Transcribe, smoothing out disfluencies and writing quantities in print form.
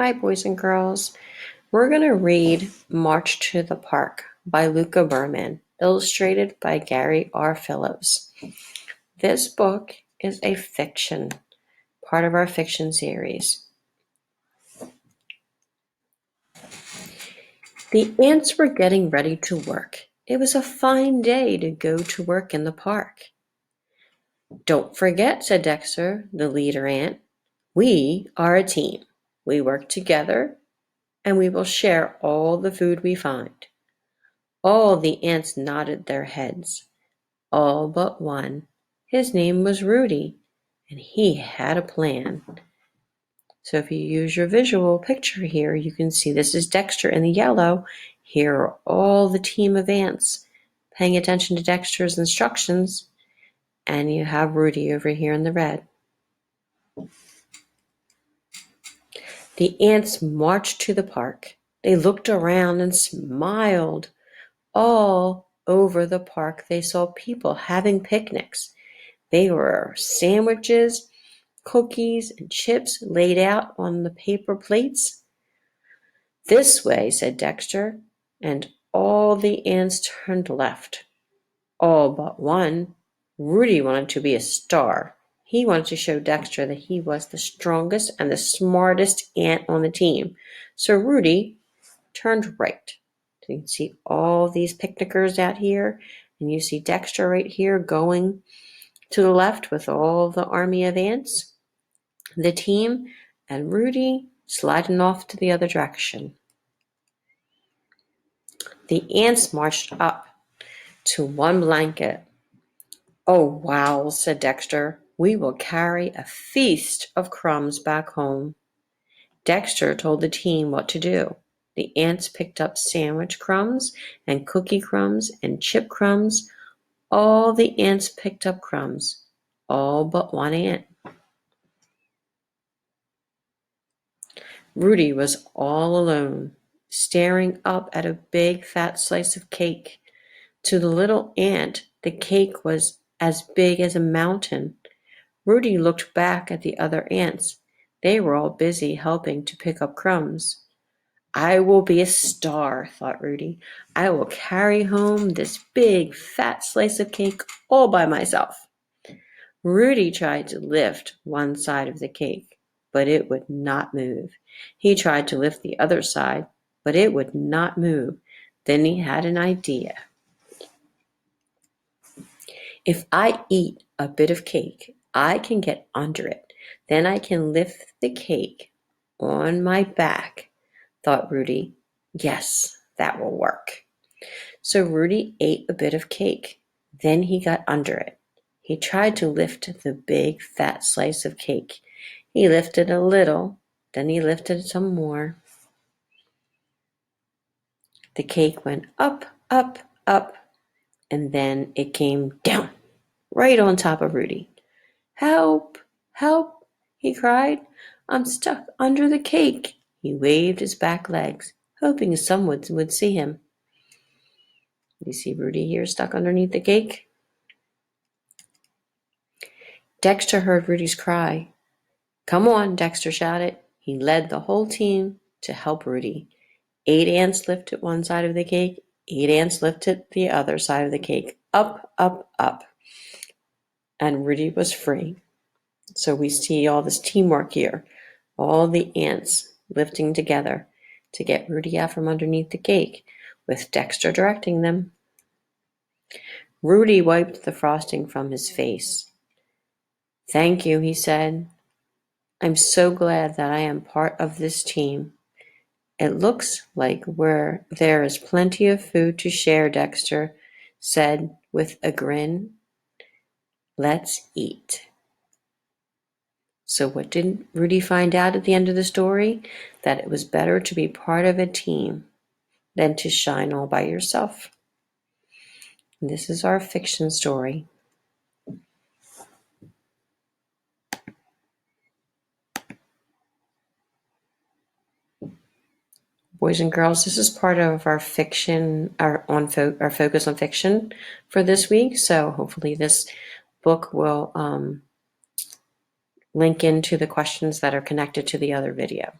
Hi, boys and girls. We're going to read March to the Park by Luca Berman, illustrated by Gary R. Phillips. This book is a fiction, part of our fiction series. The ants were getting ready to work. It was a fine day to go to work in the park. Don't forget, said Dexter, the leader ant. We are a team. We work together, and we will share all the food we find. All the ants nodded their heads, all but one. His name was Rudy, and he had a plan. So if you use your visual picture here, you can see this is Dexter in the yellow. Here are all the team of ants paying attention to Dexter's instructions, and you have Rudy over here in the red. The ants marched to the park. They looked around and smiled. All over the park, they saw people having picnics. There were sandwiches, cookies, and chips laid out on the paper plates. This way, said Dexter, and all the ants turned left. All but one. Rudy wanted to be a star. He wanted to show Dexter that he was the strongest and the smartest ant on the team. So Rudy turned right. So you can see all these picnickers out here, and you see Dexter right here going to the left with all the army of ants, the team, and Rudy sliding off to the other direction. The ants marched up to one blanket. Oh, wow, said Dexter. We will carry a feast of crumbs back home. Dexter told the team what to do. The ants picked up sandwich crumbs and cookie crumbs and chip crumbs. All the ants picked up crumbs, all but one ant. Rudy was all alone, staring up at a big fat slice of cake. To the little ant, the cake was as big as a mountain. Rudy looked back at the other ants. They were all busy helping to pick up crumbs. I will be a star, thought Rudy. I will carry home this big fat slice of cake all by myself. Rudy tried to lift one side of the cake, but it would not move. He tried to lift the other side, but it would not move. Then he had an idea. If I eat a bit of cake, I can get under it. Then I can lift the cake on my back, thought Rudy. Yes, that will work. So Rudy ate a bit of cake. Then he got under it. He tried to lift the big fat slice of cake. He lifted a little, then he lifted some more. The cake went up, up, up, and then it came down, right on top of Rudy. Help! Help! He cried. I'm stuck under the cake. He waved his back legs, hoping someone would see him. You see Rudy here stuck underneath the cake? Dexter heard Rudy's cry. Come on, Dexter shouted. He led the whole team to help Rudy. 8 ants lifted one side of the cake. 8 ants lifted the other side of the cake. Up, up, up. And Rudy was free. So we see all this teamwork here. All the ants lifting together to get Rudy out from underneath the cake, with Dexter directing them. Rudy wiped the frosting from his face. Thank you, he said. I'm so glad that I am part of this team. It looks like there is plenty of food to share, Dexter said with a grin. Let's eat. So what did Rudy find out at the end of the story? That it was better to be part of a team than to shine all by yourself. And this is our fiction story. Boys and girls, this is part of our fiction, our focus on fiction for this week. So hopefully this book will link into the questions that are connected to the other video.